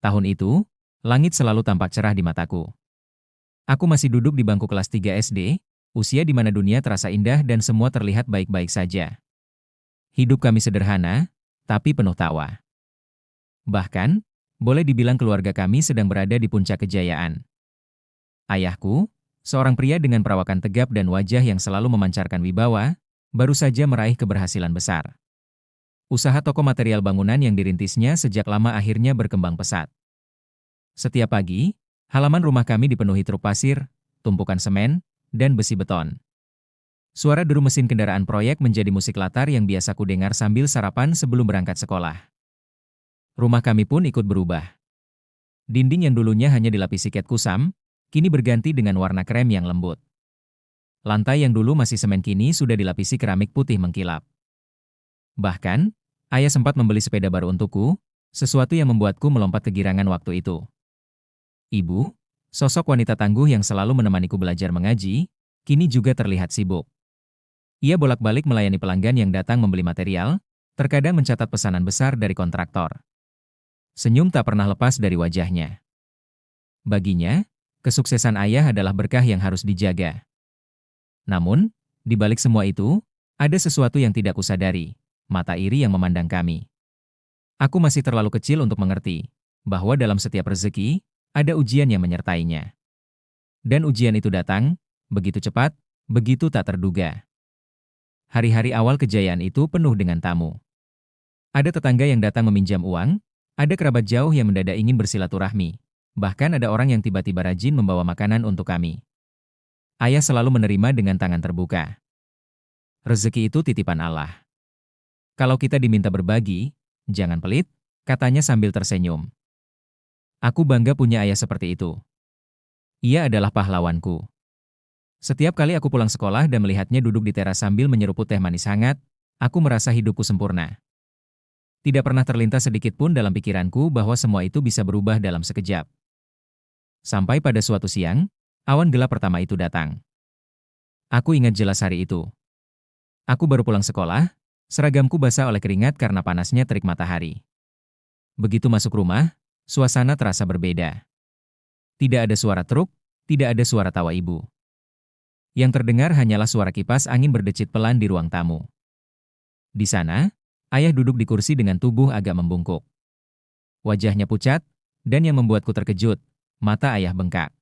Tahun itu, langit selalu tampak cerah di mataku. Aku masih duduk di bangku kelas 3 SD, usia di mana dunia terasa indah dan semua terlihat baik-baik saja. Hidup kami sederhana, tapi penuh tawa. Bahkan, boleh dibilang keluarga kami sedang berada di puncak kejayaan. Ayahku, seorang pria dengan perawakan tegap dan wajah yang selalu memancarkan wibawa, baru saja meraih keberhasilan besar. Usaha toko material bangunan yang dirintisnya sejak lama akhirnya berkembang pesat. Setiap pagi, halaman rumah kami dipenuhi truk pasir, tumpukan semen, dan besi beton. Suara deru mesin kendaraan proyek menjadi musik latar yang biasa kudengar sambil sarapan sebelum berangkat sekolah. Rumah kami pun ikut berubah. Dinding yang dulunya hanya dilapisi cat kusam, kini berganti dengan warna krem yang lembut. Lantai yang dulu masih semen kini sudah dilapisi keramik putih mengkilap. Bahkan, ayah sempat membeli sepeda baru untukku, sesuatu yang membuatku melompat kegirangan waktu itu. Ibu, sosok wanita tangguh yang selalu menemaniku belajar mengaji, kini juga terlihat sibuk. Ia bolak-balik melayani pelanggan yang datang membeli material, terkadang mencatat pesanan besar dari kontraktor. Senyum tak pernah lepas dari wajahnya. Baginya, kesuksesan ayah adalah berkah yang harus dijaga. Namun, di balik semua itu, ada sesuatu yang tidak kusadari, mata iri yang memandang kami. Aku masih terlalu kecil untuk mengerti bahwa dalam setiap rezeki, ada ujian yang menyertainya. Dan ujian itu datang, begitu cepat, begitu tak terduga. Hari-hari awal kejayaan itu penuh dengan tamu. Ada tetangga yang datang meminjam uang, ada kerabat jauh yang mendadak ingin bersilaturahmi, bahkan ada orang yang tiba-tiba rajin membawa makanan untuk kami. Ayah selalu menerima dengan tangan terbuka. Rezeki itu titipan Allah. Kalau kita diminta berbagi, jangan pelit, katanya sambil tersenyum. Aku bangga punya ayah seperti itu. Ia adalah pahlawanku. Setiap kali aku pulang sekolah dan melihatnya duduk di teras sambil menyeruput teh manis hangat, aku merasa hidupku sempurna. Tidak pernah terlintas sedikit pun dalam pikiranku bahwa semua itu bisa berubah dalam sekejap. Sampai pada suatu siang, awan gelap pertama itu datang. Aku ingat jelas hari itu. Aku baru pulang sekolah, seragamku basah oleh keringat karena panasnya terik matahari. Begitu masuk rumah, suasana terasa berbeda. Tidak ada suara truk, tidak ada suara tawa ibu. Yang terdengar hanyalah suara kipas angin berdecit pelan di ruang tamu. Di sana, ayah duduk di kursi dengan tubuh agak membungkuk. Wajahnya pucat, dan yang membuatku terkejut, mata ayah bengkak.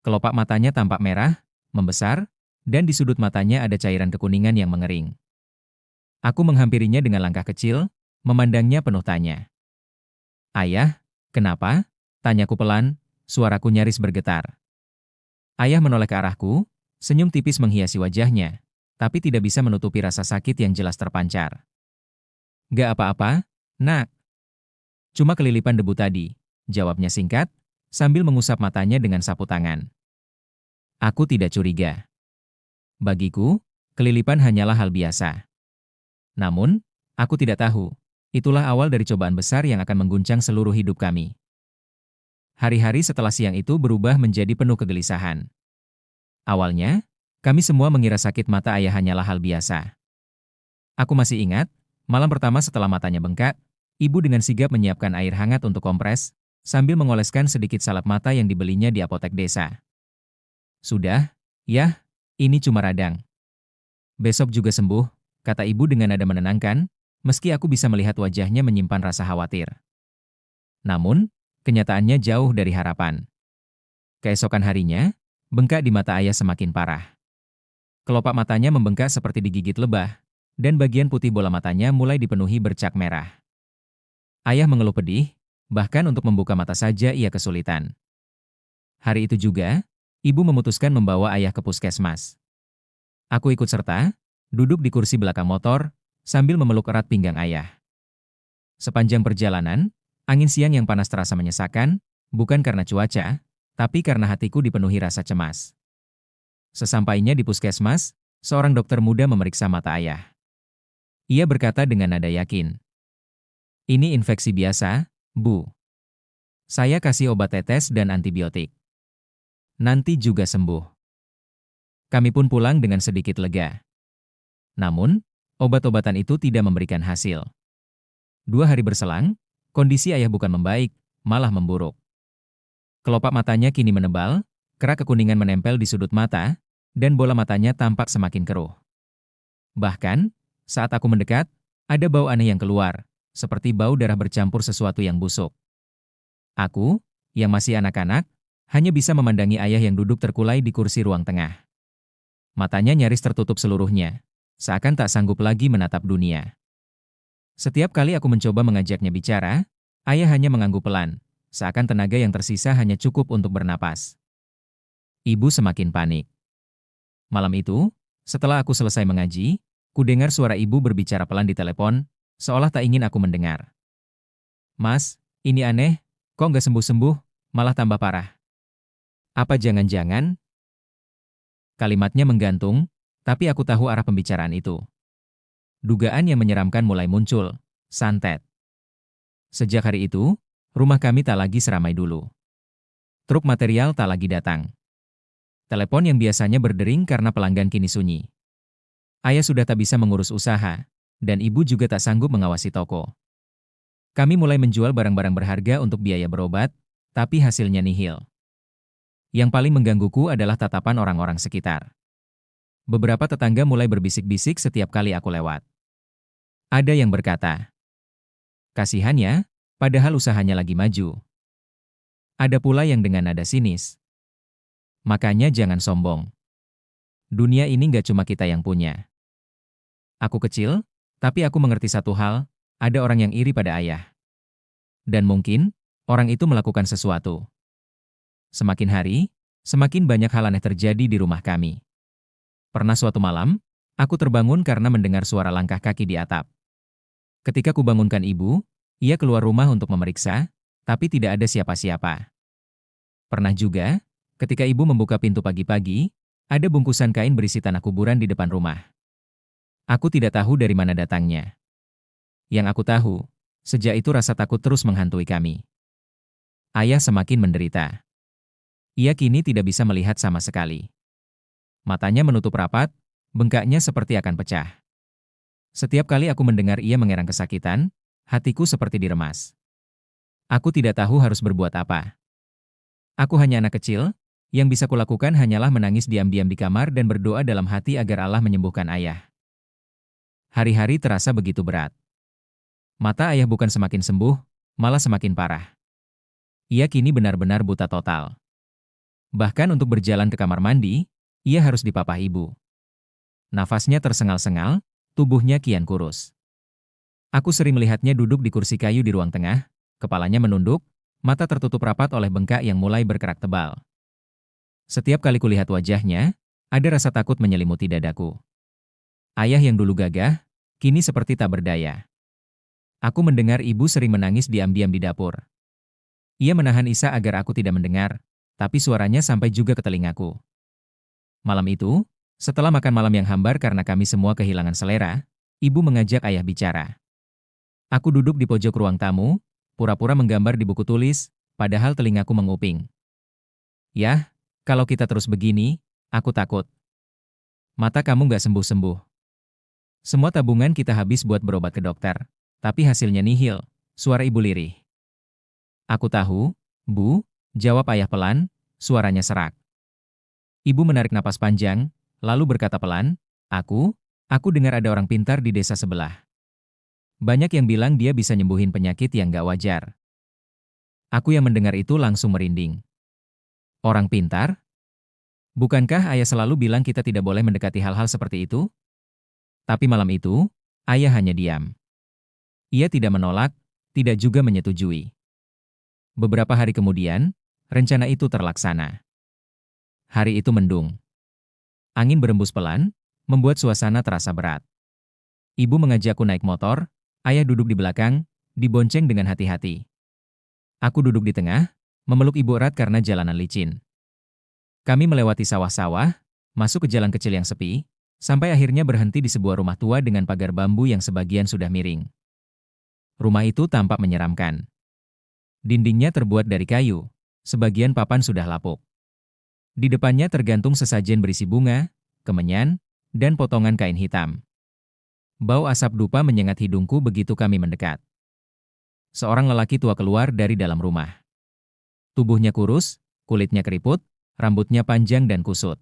Kelopak matanya tampak merah, membesar, dan di sudut matanya ada cairan kekuningan yang mengering. Aku menghampirinya dengan langkah kecil, memandangnya penuh tanya. "Ayah, kenapa?" tanyaku pelan, suaraku nyaris bergetar. Ayah menoleh ke arahku, senyum tipis menghiasi wajahnya, tapi tidak bisa menutupi rasa sakit yang jelas terpancar. "Gak apa-apa, nak. Cuma kelilipan debu tadi," jawabnya singkat, sambil mengusap matanya dengan sapu tangan. Aku tidak curiga. Bagiku, kelilipan hanyalah hal biasa. Namun, aku tidak tahu. Itulah awal dari cobaan besar yang akan mengguncang seluruh hidup kami. Hari-hari setelah siang itu berubah menjadi penuh kegelisahan. Awalnya, kami semua mengira sakit mata ayah hanyalah hal biasa. Aku masih ingat, malam pertama setelah matanya bengkak, ibu dengan sigap menyiapkan air hangat untuk kompres, sambil mengoleskan sedikit salep mata yang dibelinya di apotek desa. "Sudah, yah, ini cuma radang. Besok juga sembuh," kata ibu dengan nada menenangkan, meski aku bisa melihat wajahnya menyimpan rasa khawatir. Namun, kenyataannya jauh dari harapan. Keesokan harinya, bengkak di mata ayah semakin parah. Kelopak matanya membengkak seperti digigit lebah, dan bagian putih bola matanya mulai dipenuhi bercak merah. Ayah mengeluh pedih, bahkan untuk membuka mata saja ia kesulitan. Hari itu juga, ibu memutuskan membawa ayah ke puskesmas. Aku ikut serta, duduk di kursi belakang motor, sambil memeluk erat pinggang ayah. Sepanjang perjalanan, angin siang yang panas terasa menyesakan, bukan karena cuaca, tapi karena hatiku dipenuhi rasa cemas. Sesampainya di puskesmas, seorang dokter muda memeriksa mata ayah. Ia berkata dengan nada yakin, "Ini infeksi biasa, Bu. Saya kasih obat tetes dan antibiotik. Nanti juga sembuh." Kami pun pulang dengan sedikit lega. Namun, obat-obatan itu tidak memberikan hasil. 2 hari berselang, kondisi ayah bukan membaik, malah memburuk. Kelopak matanya kini menebal, kerak kekuningan menempel di sudut mata, dan bola matanya tampak semakin keruh. Bahkan, saat aku mendekat, ada bau aneh yang keluar, seperti bau darah bercampur sesuatu yang busuk. Aku, yang masih anak-anak, hanya bisa memandangi ayah yang duduk terkulai di kursi ruang tengah. Matanya nyaris tertutup seluruhnya, seakan tak sanggup lagi menatap dunia. Setiap kali aku mencoba mengajaknya bicara, ayah hanya mengangguk pelan, seakan tenaga yang tersisa hanya cukup untuk bernapas. Ibu semakin panik. Malam itu, setelah aku selesai mengaji, ku dengar suara ibu berbicara pelan di telepon, seolah tak ingin aku mendengar. "Mas, ini aneh, kok nggak sembuh-sembuh, malah tambah parah. Apa jangan-jangan?" Kalimatnya menggantung, tapi aku tahu arah pembicaraan itu. Dugaan yang menyeramkan mulai muncul, santet. Sejak hari itu, rumah kami tak lagi seramai dulu. Truk material tak lagi datang. Telepon yang biasanya berdering karena pelanggan kini sunyi. Ayah sudah tak bisa mengurus usaha, dan ibu juga tak sanggup mengawasi toko. Kami mulai menjual barang-barang berharga untuk biaya berobat, tapi hasilnya nihil. Yang paling menggangguku adalah tatapan orang-orang sekitar. Beberapa tetangga mulai berbisik-bisik setiap kali aku lewat. Ada yang berkata, "Kasihannya, padahal usahanya lagi maju." Ada pula yang dengan nada sinis, "Makanya jangan sombong. Dunia ini nggak cuma kita yang punya." Aku kecil, tapi aku mengerti satu hal, ada orang yang iri pada ayah. Dan mungkin, orang itu melakukan sesuatu. Semakin hari, semakin banyak hal aneh terjadi di rumah kami. Pernah suatu malam, aku terbangun karena mendengar suara langkah kaki di atap. Ketika kubangunkan ibu, ia keluar rumah untuk memeriksa, tapi tidak ada siapa-siapa. Pernah juga, ketika ibu membuka pintu pagi-pagi, ada bungkusan kain berisi tanah kuburan di depan rumah. Aku tidak tahu dari mana datangnya. Yang aku tahu, sejak itu rasa takut terus menghantui kami. Ayah semakin menderita. Ia kini tidak bisa melihat sama sekali. Matanya menutup rapat, bengkaknya seperti akan pecah. Setiap kali aku mendengar ia mengerang kesakitan, hatiku seperti diremas. Aku tidak tahu harus berbuat apa. Aku hanya anak kecil, yang bisa kulakukan hanyalah menangis diam-diam di kamar dan berdoa dalam hati agar Allah menyembuhkan ayah. Hari-hari terasa begitu berat. Mata ayah bukan semakin sembuh, malah semakin parah. Ia kini benar-benar buta total. Bahkan untuk berjalan ke kamar mandi, ia harus dipapah ibu. Nafasnya tersengal-sengal, tubuhnya kian kurus. Aku sering melihatnya duduk di kursi kayu di ruang tengah, kepalanya menunduk, mata tertutup rapat oleh bengkak yang mulai berkerak tebal. Setiap kali kulihat wajahnya, ada rasa takut menyelimuti dadaku. Ayah yang dulu gagah, kini seperti tak berdaya. Aku mendengar ibu sering menangis diam-diam di dapur. Ia menahan Isa agar aku tidak mendengar, tapi suaranya sampai juga ke telingaku. Malam itu, setelah makan malam yang hambar karena kami semua kehilangan selera, ibu mengajak ayah bicara. Aku duduk di pojok ruang tamu, pura-pura menggambar di buku tulis, padahal telingaku menguping. "Yah, kalau kita terus begini, aku takut. Mata kamu nggak sembuh-sembuh. Semua tabungan kita habis buat berobat ke dokter, tapi hasilnya nihil," suara ibu lirih. "Aku tahu, Bu," jawab ayah pelan, suaranya serak. Ibu menarik napas panjang, lalu berkata pelan, aku dengar ada orang pintar di desa sebelah. Banyak yang bilang dia bisa nyembuhin penyakit yang gak wajar." Aku yang mendengar itu langsung merinding. Orang pintar? Bukankah ayah selalu bilang kita tidak boleh mendekati hal-hal seperti itu? Tapi malam itu, ayah hanya diam. Ia tidak menolak, tidak juga menyetujui. Beberapa hari kemudian, rencana itu terlaksana. Hari itu mendung. Angin berembus pelan, membuat suasana terasa berat. Ibu mengajakku naik motor, ayah duduk di belakang, dibonceng dengan hati-hati. Aku duduk di tengah, memeluk ibu erat karena jalanan licin. Kami melewati sawah-sawah, masuk ke jalan kecil yang sepi, sampai akhirnya berhenti di sebuah rumah tua dengan pagar bambu yang sebagian sudah miring. Rumah itu tampak menyeramkan. Dindingnya terbuat dari kayu, sebagian papan sudah lapuk. Di depannya tergantung sesajen berisi bunga, kemenyan, dan potongan kain hitam. Bau asap dupa menyengat hidungku begitu kami mendekat. seorang lelaki tua keluar dari dalam rumah. Tubuhnya kurus, kulitnya keriput, rambutnya panjang dan kusut.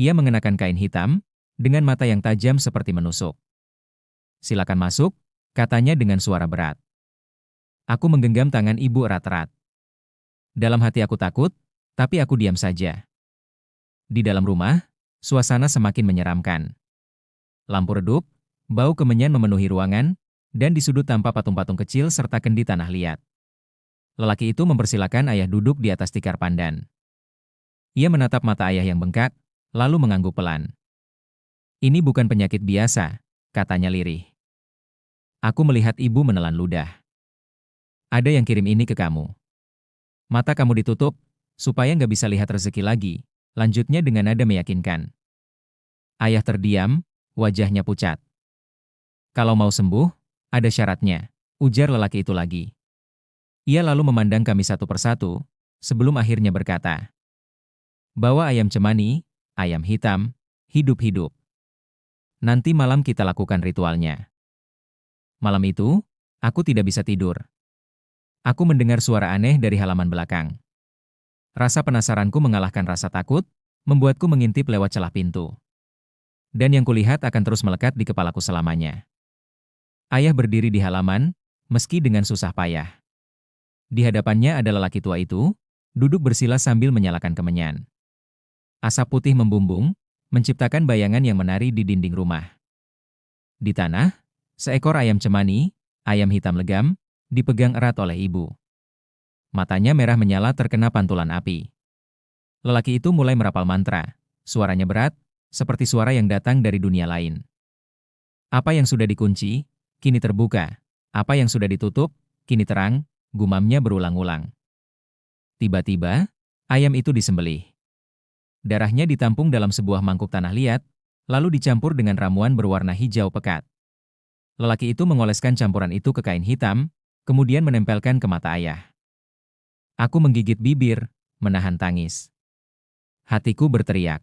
Ia mengenakan kain hitam, dengan mata yang tajam seperti menusuk. "Silakan masuk," katanya dengan suara berat. Aku menggenggam tangan ibu erat-erat. Dalam hati aku takut, tapi aku diam saja. Di dalam rumah, suasana semakin menyeramkan. Lampu redup, bau kemenyan memenuhi ruangan, dan di sudut tampak patung-patung kecil serta kendi tanah liat. Lelaki itu mempersilakan ayah duduk di atas tikar pandan. Ia menatap mata ayah yang bengkak, lalu mengangguk pelan. "Ini bukan penyakit biasa," katanya lirih. Aku melihat ibu menelan ludah. "Ada yang kirim ini ke kamu. Mata kamu ditutup, supaya nggak bisa lihat rezeki lagi," lanjutnya dengan nada meyakinkan. Ayah terdiam, wajahnya pucat. "Kalau mau sembuh, ada syaratnya," ujar lelaki itu lagi. Ia lalu memandang kami satu persatu, sebelum akhirnya berkata, "Bawa ayam cemani, ayam hitam, hidup-hidup. Nanti malam kita lakukan ritualnya." Malam itu, aku tidak bisa tidur. Aku mendengar suara aneh dari halaman belakang. Rasa penasaranku mengalahkan rasa takut, membuatku mengintip lewat celah pintu. Dan yang kulihat akan terus melekat di kepalaku selamanya. Ayah berdiri di halaman, meski dengan susah payah. Di hadapannya ada lelaki tua itu, duduk bersila sambil menyalakan kemenyan. Asap putih membumbung, menciptakan bayangan yang menari di dinding rumah. Di tanah, seekor ayam cemani, ayam hitam legam, dipegang erat oleh ibu. Matanya merah menyala terkena pantulan api. Lelaki itu mulai merapal mantra, suaranya berat, seperti suara yang datang dari dunia lain. "Apa yang sudah dikunci, kini terbuka. Apa yang sudah ditutup, kini terang," gumamnya berulang-ulang. Tiba-tiba, ayam itu disembelih. Darahnya ditampung dalam sebuah mangkuk tanah liat, lalu dicampur dengan ramuan berwarna hijau pekat. Lelaki itu mengoleskan campuran itu ke kain hitam, kemudian menempelkan ke mata ayah. Aku menggigit bibir, menahan tangis. Hatiku berteriak,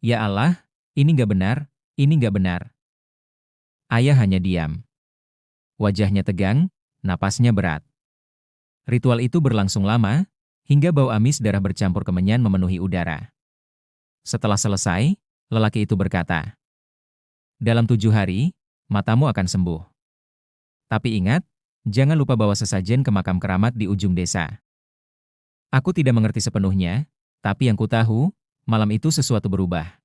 "Ya Allah, ini nggak benar, ini nggak benar." Ayah hanya diam. Wajahnya tegang, napasnya berat. Ritual itu berlangsung lama, hingga bau amis darah bercampur kemenyan memenuhi udara. Setelah selesai, lelaki itu berkata, "Dalam 7 hari, matamu akan sembuh. Tapi ingat, jangan lupa bawa sesajen ke makam keramat di ujung desa." Aku tidak mengerti sepenuhnya, tapi yang kutahu, malam itu sesuatu berubah.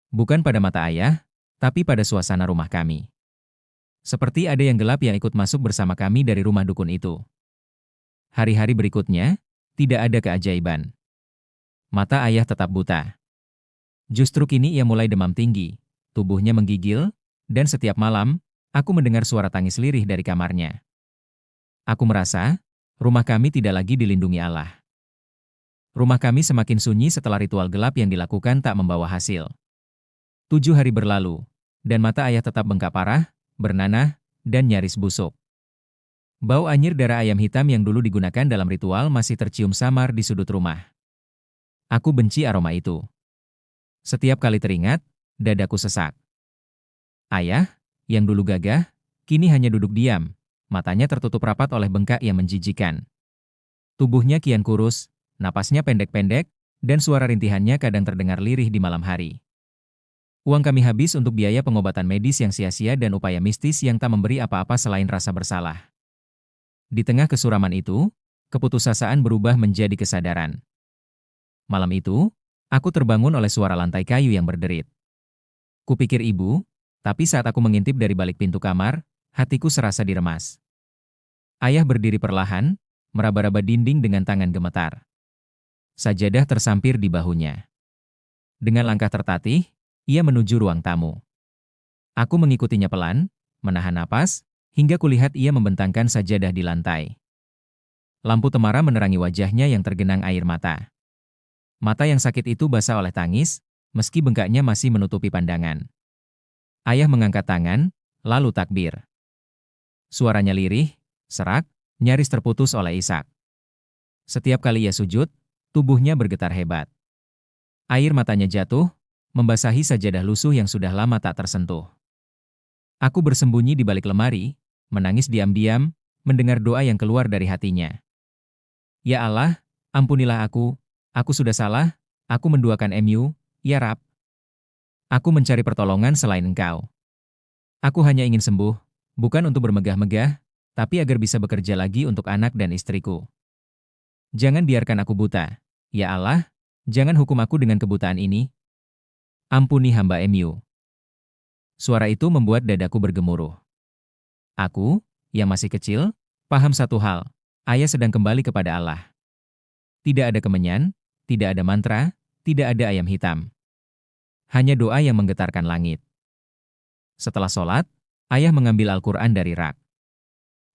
Bukan pada mata ayah, tapi pada suasana rumah kami. Seperti ada yang gelap yang ikut masuk bersama kami dari rumah dukun itu. Hari-hari berikutnya, tidak ada keajaiban. Mata ayah tetap buta. Justru kini ia mulai demam tinggi, tubuhnya menggigil, dan setiap malam, aku mendengar suara tangis lirih dari kamarnya. Aku merasa, rumah kami tidak lagi dilindungi Allah. Rumah kami semakin sunyi setelah ritual gelap yang dilakukan tak membawa hasil. 7 hari berlalu, dan mata ayah tetap bengkak parah, bernanah, dan nyaris busuk. Bau anyir darah ayam hitam yang dulu digunakan dalam ritual masih tercium samar di sudut rumah. Aku benci aroma itu. Setiap kali teringat, dadaku sesak. Ayah, yang dulu gagah, kini hanya duduk diam, matanya tertutup rapat oleh bengkak yang menjijikan. Tubuhnya kian kurus, napasnya pendek-pendek, dan suara rintihannya kadang terdengar lirih di malam hari. Uang kami habis untuk biaya pengobatan medis yang sia-sia dan upaya mistis yang tak memberi apa-apa selain rasa bersalah. Di tengah kesuraman itu, keputusasaan berubah menjadi kesadaran. Malam itu, aku terbangun oleh suara lantai kayu yang berderit. Kupikir ibu, tapi saat aku mengintip dari balik pintu kamar, hatiku serasa diremas. Ayah berdiri perlahan, meraba-raba dinding dengan tangan gemetar. Sajadah tersampir di bahunya. Dengan langkah tertatih, ia menuju ruang tamu. Aku mengikutinya pelan, menahan napas, hingga kulihat ia membentangkan sajadah di lantai. Lampu temara menerangi wajahnya yang tergenang air mata. Mata yang sakit itu basah oleh tangis, meski bengkaknya masih menutupi pandangan. Ayah mengangkat tangan, lalu takbir. Suaranya lirih, serak, nyaris terputus oleh isak. Setiap kali ia sujud, tubuhnya bergetar hebat. Air matanya jatuh, membasahi sajadah lusuh yang sudah lama tak tersentuh. Aku bersembunyi di balik lemari, menangis diam-diam, mendengar doa yang keluar dari hatinya. Ya Allah, ampunilah aku sudah salah, aku menduakan MU, ya Rab. Aku mencari pertolongan selain Engkau. Aku hanya ingin sembuh, bukan untuk bermegah-megah, tapi agar bisa bekerja lagi untuk anak dan istriku. Jangan biarkan aku buta. Ya Allah, jangan hukum aku dengan kebutaan ini. Ampuni hamba MU. Suara itu membuat dadaku bergemuruh. Aku, yang masih kecil, paham satu hal. Ayah sedang kembali kepada Allah. Tidak ada kemenyan, tidak ada mantra, tidak ada ayam hitam. Hanya doa yang menggetarkan langit. Setelah sholat, ayah mengambil Al-Quran dari rak.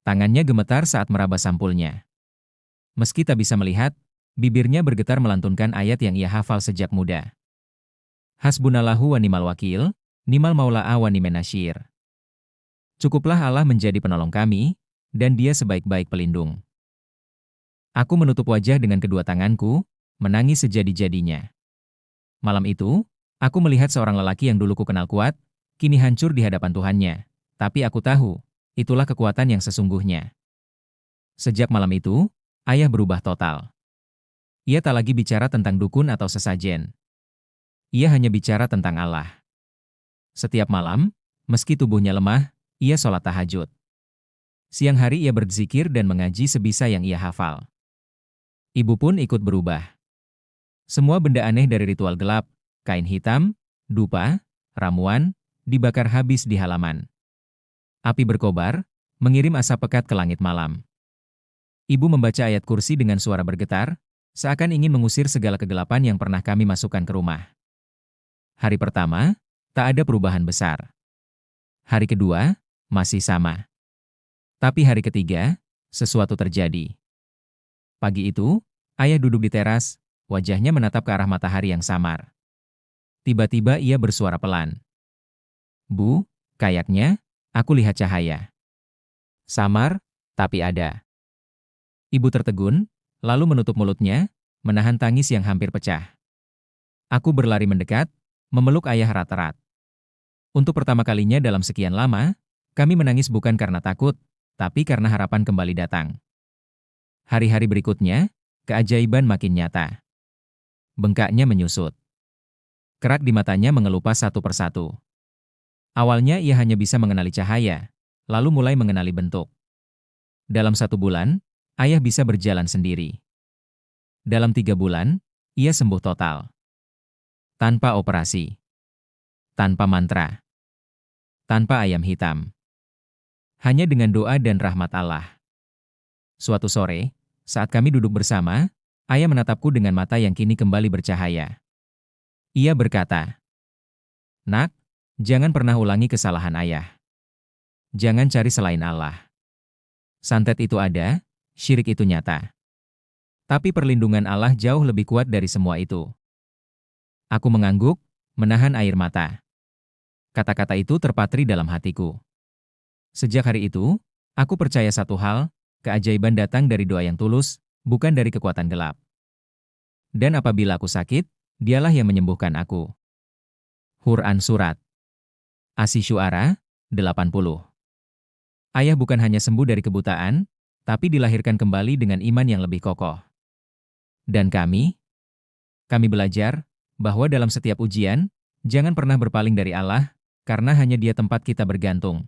Tangannya gemetar saat meraba sampulnya. Meski tak bisa melihat, bibirnya bergetar melantunkan ayat yang ia hafal sejak muda. Hasbunallahu wa ni'mal wakil, ni'mal maula'a wa ni'man nasyir. Cukuplah Allah menjadi penolong kami, dan Dia sebaik-baik pelindung. Aku menutup wajah dengan kedua tanganku, menangis sejadi-jadinya. Malam itu, aku melihat seorang lelaki yang dulu ku kenal kuat, kini hancur di hadapan Tuhannya. Tapi aku tahu, itulah kekuatan yang sesungguhnya. Sejak malam itu, ayah berubah total. Ia tak lagi bicara tentang dukun atau sesajen. Ia hanya bicara tentang Allah. Setiap malam, meski tubuhnya lemah, ia sholat tahajud. Siang hari ia berzikir dan mengaji sebisa yang ia hafal. Ibu pun ikut berubah. Semua benda aneh dari ritual gelap, kain hitam, dupa, ramuan, dibakar habis di halaman. Api berkobar, mengirim asap pekat ke langit malam. Ibu membaca ayat kursi dengan suara bergetar, seakan ingin mengusir segala kegelapan yang pernah kami masukkan ke rumah. Hari pertama, tak ada perubahan besar. Hari kedua, masih sama. Tapi hari ketiga, sesuatu terjadi. Pagi itu, ayah duduk di teras, wajahnya menatap ke arah matahari yang samar. Tiba-tiba ia bersuara pelan. Bu, kayaknya, aku lihat cahaya. Samar, tapi ada. Ibu tertegun, lalu menutup mulutnya, menahan tangis yang hampir pecah. Aku berlari mendekat, memeluk ayah erat-erat. Untuk pertama kalinya dalam sekian lama, kami menangis bukan karena takut, tapi karena harapan kembali datang. Hari-hari berikutnya, keajaiban makin nyata. Bengkaknya menyusut. Kerak di matanya mengelupas satu persatu. Awalnya ia hanya bisa mengenali cahaya, lalu mulai mengenali bentuk. Dalam 1 bulan, ayah bisa berjalan sendiri. Dalam 3 bulan, ia sembuh total. Tanpa operasi. Tanpa mantra. Tanpa ayam hitam. Hanya dengan doa dan rahmat Allah. Suatu sore, saat kami duduk bersama, ayah menatapku dengan mata yang kini kembali bercahaya. Ia berkata, "Nak, jangan pernah ulangi kesalahan ayah. Jangan cari selain Allah. Santet itu ada, syirik itu nyata. Tapi perlindungan Allah jauh lebih kuat dari semua itu." Aku mengangguk, menahan air mata. Kata-kata itu terpatri dalam hatiku. Sejak hari itu, aku percaya satu hal, keajaiban datang dari doa yang tulus, bukan dari kekuatan gelap. Dan apabila aku sakit, Dialah yang menyembuhkan aku. Quran Surat Asy-Syu'ara 80. Ayah bukan hanya sembuh dari kebutaan, tapi dilahirkan kembali dengan iman yang lebih kokoh. Dan kami belajar bahwa dalam setiap ujian, jangan pernah berpaling dari Allah, karena hanya Dia tempat kita bergantung.